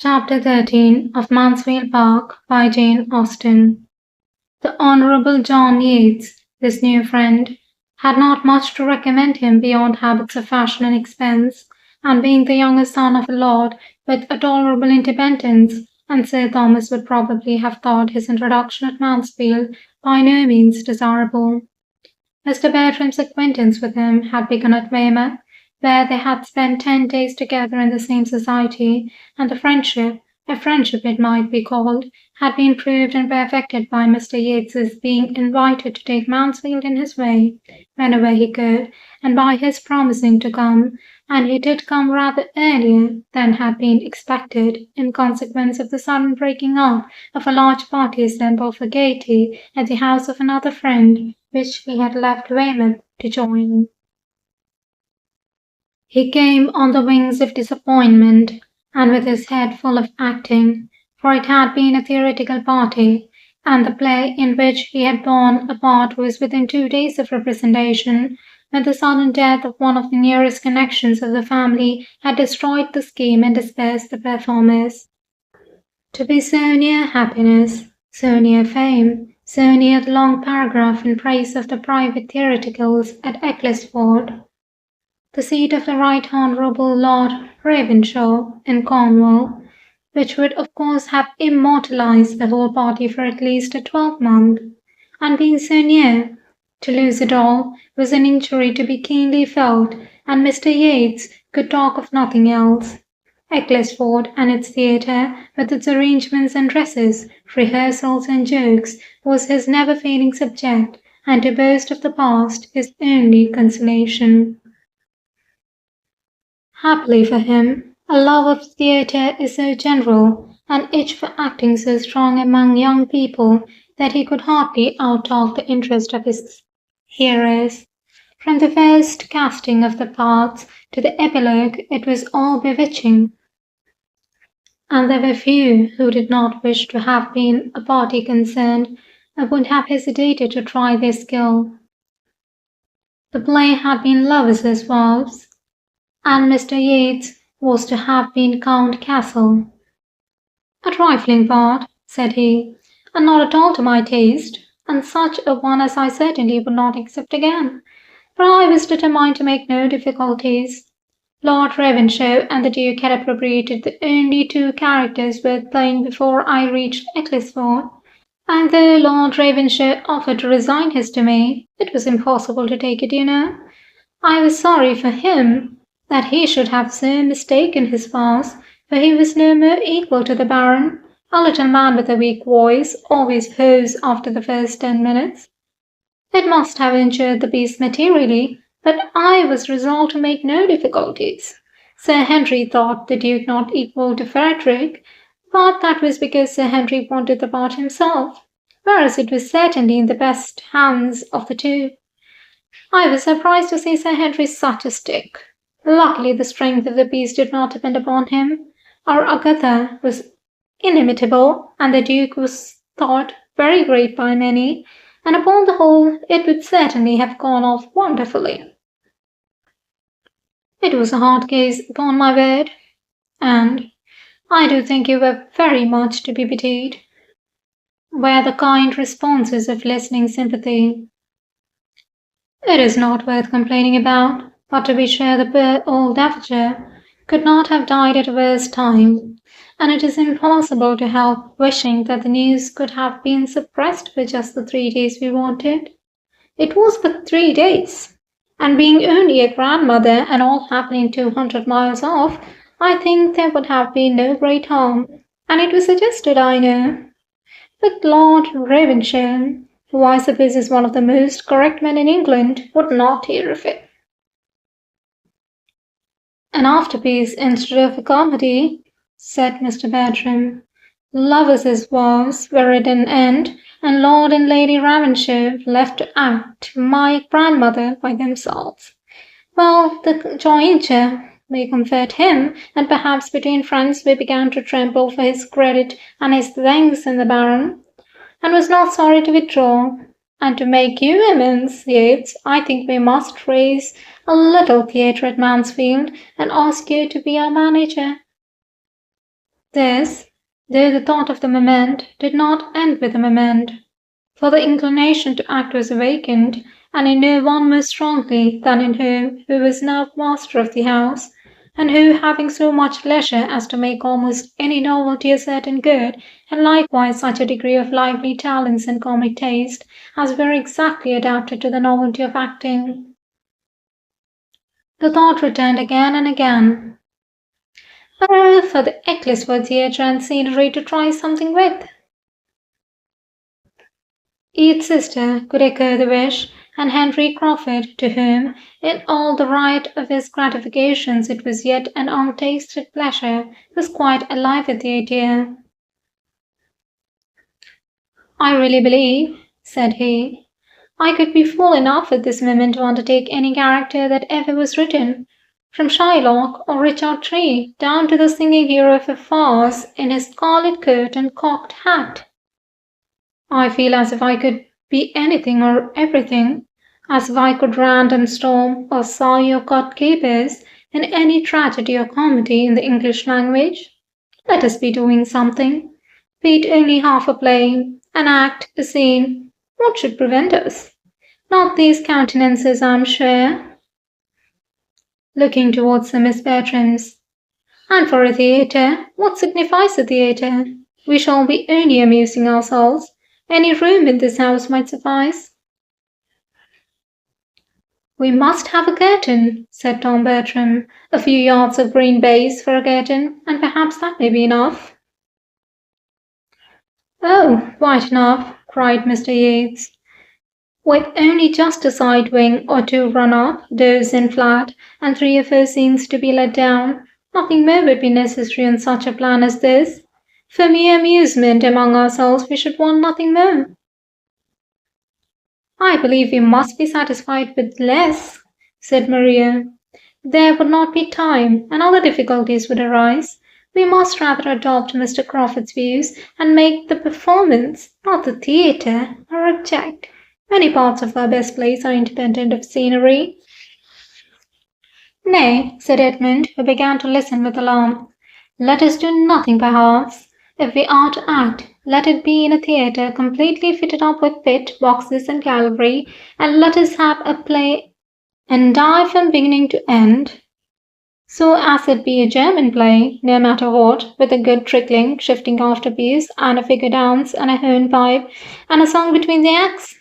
Chapter 13 of Mansfield Park by Jane Austen. The Honourable John Yates, this new friend, had not much to recommend him beyond habits of fashion and expense, and being the youngest son of a lord with a tolerable independence, and Sir Thomas would probably have thought his introduction at Mansfield by no means desirable. Mr. Bertram's acquaintance with him had begun at Weymouth, where they had spent 10 days together in the same society, and the friendship, if friendship it might be called, had been proved and perfected by Mr. Yates's being invited to take Mansfield in his way, whenever he could, and by his promising to come, and he did come rather earlier than had been expected, in consequence of the sudden breaking up of a large party assembled for gaiety at the house of another friend, which he had left Weymouth to join. He came on the wings of disappointment, and with his head full of acting, for it had been a theatrical party, and the play in which he had borne a part was within 2 days of representation, when the sudden death of one of the nearest connections of the family had destroyed the scheme and dispersed the performers. To be so near happiness, so near fame, so near the long paragraph in praise of the private theatricals at Ecclesford, the seat of the Right Honourable Lord Ravenshaw in Cornwall, which would of course have immortalised the whole party for at least a 12-month, and being so near, to lose it all was an injury to be keenly felt, and Mr. Yates could talk of nothing else. Ecclesford and its theatre, with its arrangements and dresses, rehearsals and jokes, was his never-failing subject, and to boast of the past his only consolation. Happily for him, a love of theatre is so general, and itch for acting so strong among young people, that he could hardly outtalk the interest of his hearers. From the first casting of the parts to the epilogue, it was all bewitching, and there were few who did not wish to have been a party concerned, and would have hesitated to try their skill. The play had been lovers as wives, and Mr. Yates was to have been Count Castle. "A trifling part," said he, "and not at all to my taste, and such a one as I certainly would not accept again. But I was determined to make no difficulties. Lord Ravenshaw and the Duke had appropriated the only 2 characters worth playing before I reached Ecclesford, and though Lord Ravenshaw offered to resign his to me, it was impossible to take it, you know. I was sorry for him that he should have so mistaken his pass, for he was no more equal to the Baron, a little man with a weak voice, always hoarse after the first 10 minutes. It must have injured the beast materially, but I was resolved to make no difficulties. Sir Henry thought the Duke not equal to Frederick, but that was because Sir Henry wanted the part himself, whereas it was certainly in the best hands of the 2. I was surprised to see Sir Henry such a stick. Luckily the strength of the beast did not depend upon him. Our Agatha was inimitable, and the Duke was thought very great by many, and upon the whole it would certainly have gone off wonderfully. It was a hard case, upon my word, and I do think you were very much to be pitied," were the kind responses of listening sympathy. "It is not worth complaining about, but to be sure the poor old Devonshire could not have died at a worse time, and it is impossible to help wishing that the news could have been suppressed for just the 3 days we wanted. It was but 3 days, and being only a grandmother and all happening 200 miles off, I think there would have been no great harm, and it was suggested, I know. But Lord Ravenshaw, who I suppose is one of the most correct men in England, would not hear of it." "An afterpiece instead of a comedy," said Mr. Bertram. "Lovers as wives were at an end, and Lord and Lady Ravenshaw left to act my grandmother by themselves. Well, the jointure may comfort him, and perhaps between friends we began to tremble for his credit and his thanks in the Baron, and was not sorry to withdraw. And to make you amends, Yates, I think we must raise a little theatre at Mansfield, and ask you to be our manager." This, though the thought of the moment, did not end with the moment, for the inclination to act was awakened, and in no one more strongly than in him who was now master of the house, and who, having so much leisure as to make almost any novelty a certain good, and likewise such a degree of lively talents and comic taste as were exactly adapted to the novelty of acting. The thought returned again and again. Oh, for the Ecclesford theatre and scenery to try something with! Each sister could echo the wish, and Henry Crawford, to whom, in all the riot of his gratifications it was yet an untasted pleasure, was quite alive at the idea. "I really believe," said he, "I could be fool enough at this moment to undertake any character that ever was written, from Shylock or Richard Tree down to the singing hero of a farce in his scarlet coat and cocked hat. I feel as if I could be anything or everything, as if I could random storm or sigh or cut capers in any tragedy or comedy in the English language. Let us be doing something, be it only half a play, an act, a scene. What should prevent us? Not these countenances, I am sure," looking towards the Miss Bertrams. "And for a theatre, what signifies a theatre? We shall be only amusing ourselves. Any room in this house might suffice." "We must have a curtain," said Tom Bertram. "A few yards of green baize for a curtain, and perhaps that may be enough." "Oh, quite enough," cried Mr. Yeats. "With only just a side wing or two run up, doors in flat, and 3 or 4 scenes to be let down, nothing more would be necessary on such a plan as this. For mere amusement among ourselves we should want nothing more." "I believe we must be satisfied with less," said Maria. "There would not be time, and other difficulties would arise. We must rather adopt Mr. Crawford's views, and make the performance, not the theatre, our object. Many parts of our best plays are independent of scenery." "Nay," said Edmund, who began to listen with alarm. "Let us do nothing by halves. If we are to act, let it be in a theatre completely fitted up with pit, boxes, and gallery, and let us have a play entire from beginning to end, so as it be a German play, no matter what, with a good trickling, shifting after-piece, and a figure dance, and a hornpipe, and a song between the acts.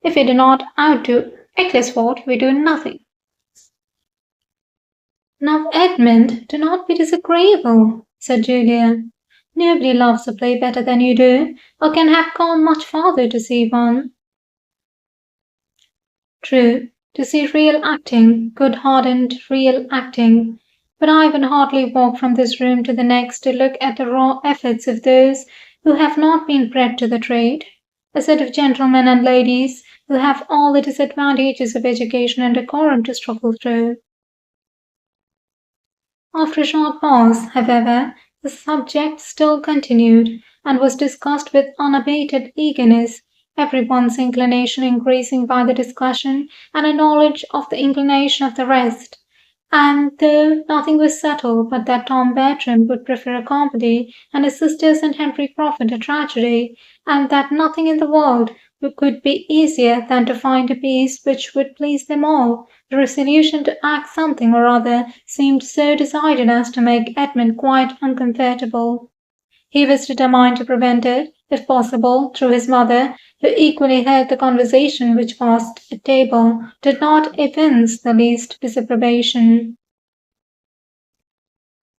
If we do not outdo Ecclesford, we do nothing." "Now, Edmund, do not be disagreeable," said Julia. "Nobody loves a play better than you do, or can have gone much farther to see one." "True, to see real acting, good hardened real acting. But I would hardly walk from this room to the next to look at the raw efforts of those who have not been bred to the trade, a set of gentlemen and ladies who have all the disadvantages of education and decorum to struggle through." After a short pause, however, the subject still continued, and was discussed with unabated eagerness, every one's inclination increasing by the discussion, and a knowledge of the inclination of the rest. And though nothing was settled but that Tom Bertram would prefer a comedy, and his sisters and Henry Crawford a tragedy, and that nothing in the world could be easier than to find a piece which would please them all, the resolution to act something or other seemed so decided as to make Edmund quite uncomfortable. He was determined to prevent it, if possible, through his mother, who equally heard the conversation which passed at table, did not evince the least disapprobation.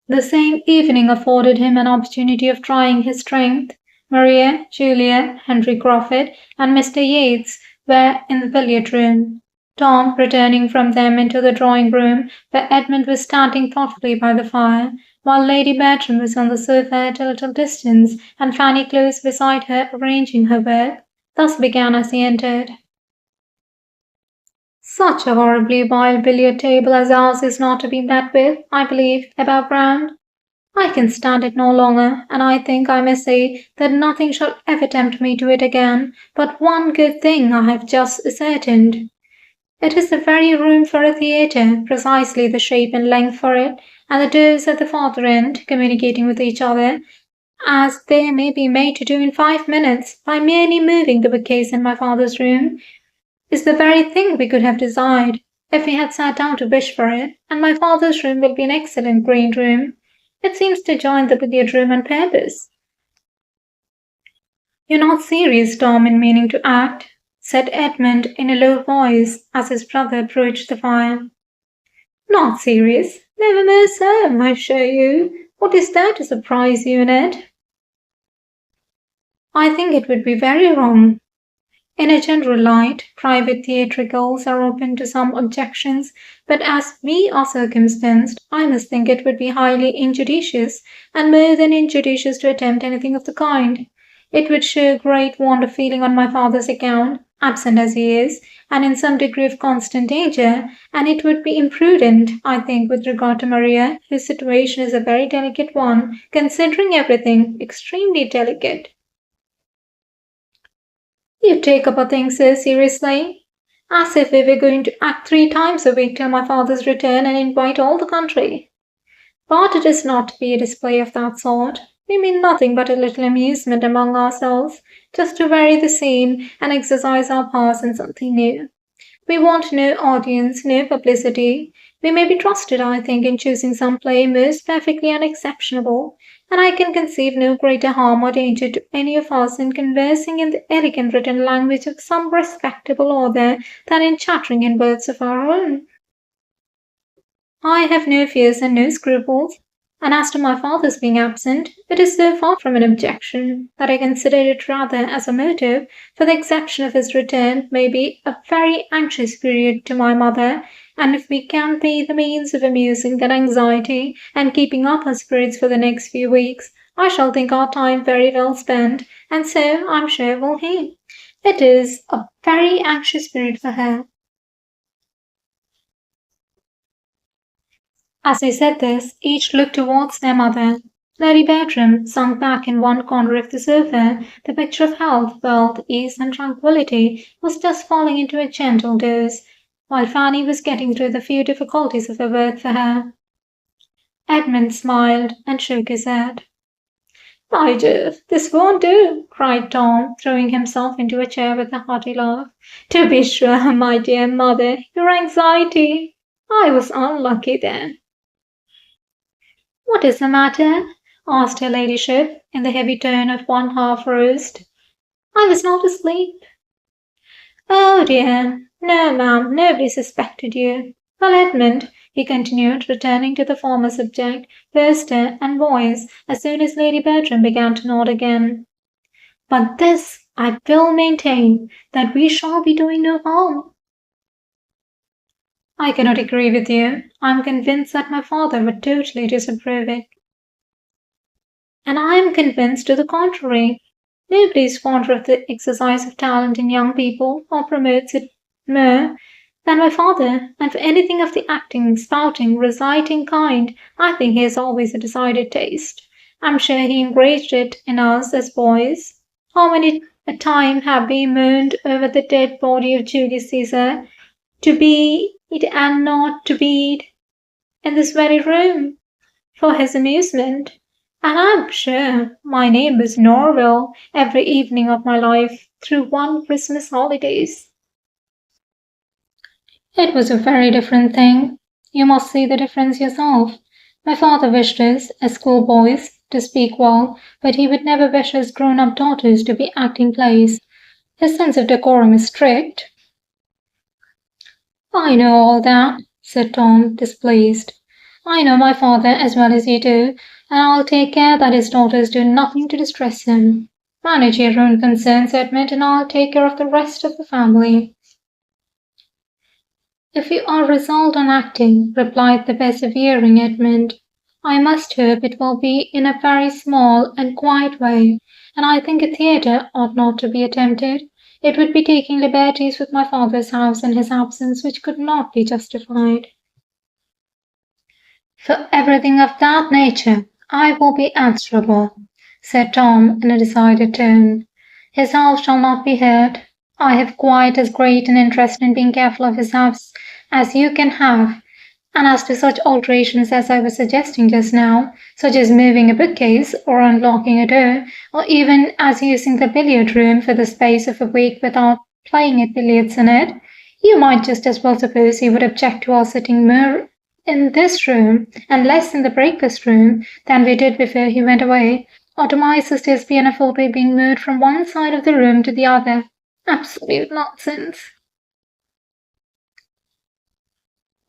The same evening afforded him an opportunity of trying his strength. Maria, Julia, Henry Crawford, and Mr. Yeats were in the billiard-room. Tom, returning from them into the drawing-room, where Edmund was standing thoughtfully by the fire, while Lady Bertram was on the sofa at a little distance, and Fanny close beside her arranging her work, thus began as he entered. "Such a horribly vile billiard-table as ours is not to be met with, I believe, above ground. I can stand it no longer, and I think I may say that nothing shall ever tempt me to it again, but one good thing I have just ascertained. It is the very room for a theatre, precisely the shape and length for it, and the doors at the farther end communicating with each other, as they may be made to do in 5 minutes by merely moving the bookcase in my father's room, is the very thing we could have desired if we had sat down to wish for it, and my father's room will be an excellent green room. It seems to join the billiard room on purpose. "You're not serious, Tom, in meaning to act," said Edmund in a low voice as his brother approached the fire. "Not serious? Never more so, I assure you. What is there to surprise you in it?" "I think it would be very wrong. In a general light, private theatricals are open to some objections, but as we are circumstanced, I must think it would be highly injudicious, and more than injudicious to attempt anything of the kind. It would show great want of feeling on my father's account, absent as he is, and in some degree of constant danger, and it would be imprudent, I think, with regard to Maria, whose situation is a very delicate one, considering everything, extremely delicate." "You take up a thing so seriously, as if we were going to act 3 times a week till my father's return and invite all the country. But it is not to be a display of that sort. We mean nothing but a little amusement among ourselves, just to vary the scene and exercise our powers in something new. We want no audience, no publicity. We may be trusted, I think, in choosing some play most perfectly unexceptionable, and I can conceive no greater harm or danger to any of us in conversing in the elegant written language of some respectable author than in chattering in words of our own. I have no fears and no scruples, and as to my father's being absent, it is so far from an objection that I consider it rather as a motive, for the exception of his return may be a very anxious period to my mother, and if we can be the means of amusing that anxiety and keeping up her spirits for the next few weeks, I shall think our time very well spent, and so I'm sure will he. It is a very anxious period for her." As they said this, each looked towards their mother. Lady Bertram, sunk back in one corner of the sofa, the picture of health, wealth, ease, and tranquillity, was just falling into a gentle doze, while Fanny was getting through the few difficulties of her work for her. Edmund smiled and shook his head. "My dear, this won't do," cried Tom, throwing himself into a chair with a hearty laugh. "To be sure, my dear mother, your anxiety. I was unlucky then." "What is the matter?" asked her ladyship, in the heavy tone of one half-roused. "I was not asleep." "Oh dear, no, ma'am, nobody suspected you. Well, Edmund," he continued, returning to the former subject, posture and voice, as soon as Lady Bertram began to nod again. "But this I will maintain, that we shall be doing no harm." "I cannot agree with you. I am convinced that my father would totally disapprove it." "And I am convinced to the contrary. Nobody is fonder of the exercise of talent in young people, or promotes it more, than my father, and for anything of the acting, spouting, reciting kind, I think he has always a decided taste. I'm sure he encouraged it in us as boys. How many a time have we moaned over the dead body of Julius Caesar, to be it and not to be it, in this very room, for his amusement, and I'm sure my name was Norville every evening of my life through one Christmas holidays." "It was a very different thing. You must see the difference yourself. My father wished us, as schoolboys, to speak well, but he would never wish us grown-up daughters to be acting plays. His sense of decorum is strict." "I know all that," said Tom, displeased. "I know my father as well as you do, and I'll take care that his daughters do nothing to distress him. Manage your own concerns, Edmund, and I'll take care of the rest of the family." "If you are resolved on acting," replied the persevering Edmund, "I must hope it will be in a very small and quiet way, and I think a theatre ought not to be attempted. It would be taking liberties with my father's house in his absence which could not be justified." "For everything of that nature I will be answerable," said Tom in a decided tone. "His house shall not be hurt. I have quite as great an interest in being careful of his house as you can have, And as to such alterations as I was suggesting just now, such as moving a bookcase or unlocking a door, or even as using the billiard room for the space of a week without playing at billiards in it, you might just as well suppose he would object to our sitting more in this room and less in the breakfast room than we did before he went away, or to my sister's pianoforte being moved from one side of the room to the other. Absolute nonsense.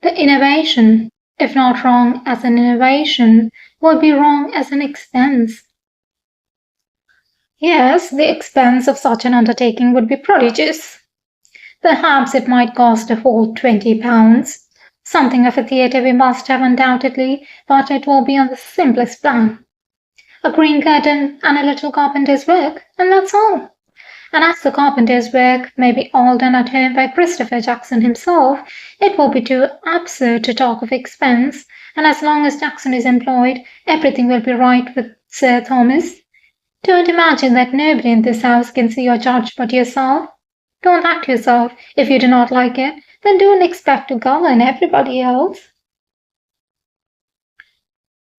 The innovation, if not wrong as an innovation, would be wrong as an expense. Yes, the expense of such an undertaking would be prodigious. Perhaps it might cost a whole £20. Something of a theatre we must have undoubtedly, but it will be on the simplest plan. A green curtain and a little carpenter's work, and that's all. And as the carpenter's work may be all done at home by Christopher Jackson himself, it will be too absurd to talk of expense, and as long as Jackson is employed, everything will be right with Sir Thomas. Don't imagine that nobody in this house can see or judge but yourself. Don't act yourself. If you do not like it, then don't expect to govern everybody else.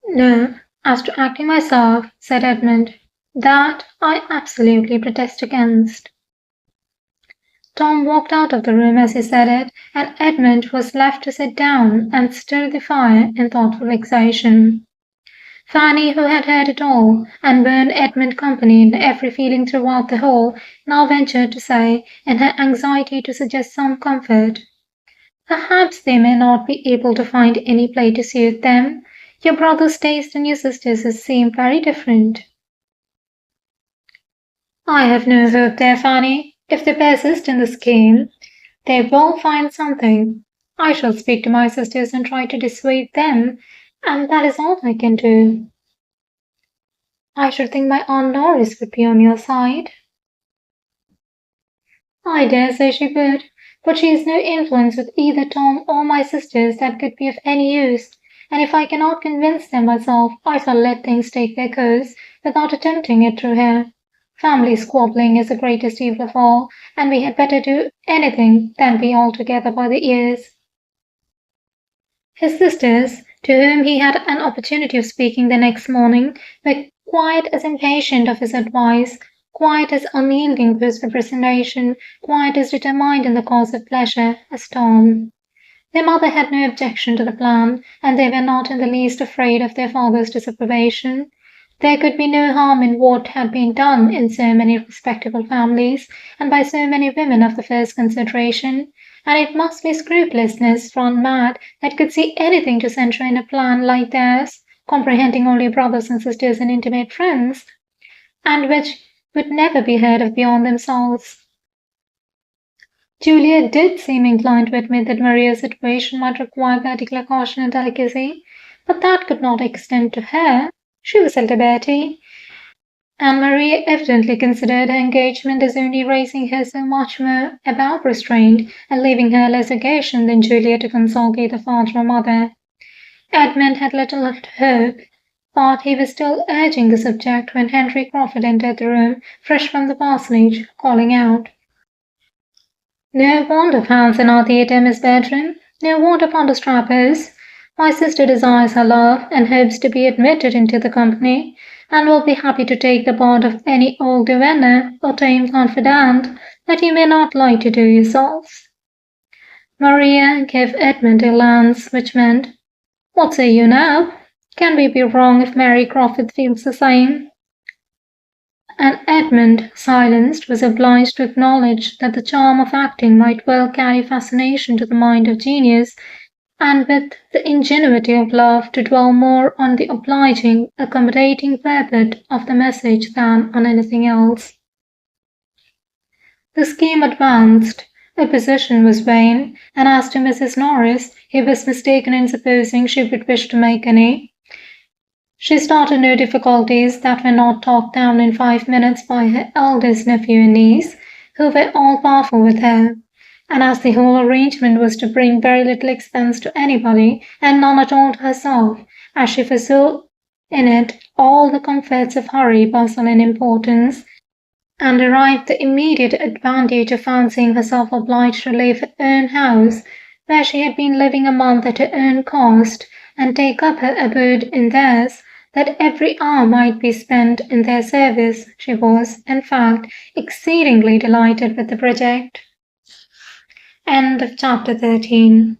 No, as to acting myself, said Edmund, that I absolutely protest against. Tom walked out of the room as he said it, and Edmund was left to sit down and stir the fire in thoughtful excitation. Fanny, who had heard it all, and borne Edmund company in every feeling throughout the whole, now ventured to say, in her anxiety to suggest some comfort, "Perhaps they may not be able to find any play to suit them. Your brother's taste and your sister's seem very different." "I have no hope there, Fanny. If they persist in the scheme, they will find something. I shall speak to my sisters and try to dissuade them, and that is all I can do." "I should think my Aunt Doris would be on your side." "I dare say she would, but she has no influence with either Tom or my sisters that could be of any use, and if I cannot convince them myself, I shall let things take their course without attempting it through her. Family squabbling is the greatest evil of all, and we had better do anything than be altogether by the ears." His sisters, to whom he had an opportunity of speaking the next morning, were quite as impatient of his advice, quite as unyielding to his representation, quite as determined in the cause of pleasure as Tom. Their mother had no objection to the plan, and they were not in the least afraid of their father's disapprobation. There could be no harm in what had been done in so many respectable families, and by so many women of the first consideration, and it must be scrupulousness run mad that could see anything to censure in a plan like theirs, comprehending only brothers and sisters and intimate friends, and which would never be heard of beyond themselves. Julia did seem inclined to admit that Maria's situation might require particular caution and delicacy, but that could not extend to her. She was at liberty, and Maria evidently considered her engagement as only raising her so much more above restraint and leaving her less occasion than Julia to consult either father or mother. Edmund had little hope, but he was still urging the subject when Henry Crawford entered the room, fresh from the parsonage, calling out, "No want of hands in our theatre, Miss Bertram. No want of understrappers. My sister desires her love, and hopes to be admitted into the company, and will be happy to take the part of any old duenna or tame confidante that you may not like to do yourselves." Maria gave Edmund a glance which meant, "What say you now? Can we be wrong if Mary Crawford feels the same?" And Edmund, silenced, was obliged to acknowledge that the charm of acting might well carry fascination to the mind of genius, and with the ingenuity of love to dwell more on the obliging, accommodating purport of the message than on anything else. The scheme advanced. Opposition was vain, and as to Mrs. Norris, he was mistaken in supposing she would wish to make any. She started no difficulties that were not talked down in 5 minutes by her eldest nephew and niece, who were all powerful with her. And as the whole arrangement was to bring very little expense to anybody, and none at all to herself, as she foresaw in it all the comforts of hurry, bustle, and importance, and derived the immediate advantage of fancying herself obliged to leave her own house, where she had been living a month at her own cost, and take up her abode in theirs, that every hour might be spent in their service. She was, in fact, exceedingly delighted with the project. End of chapter 13.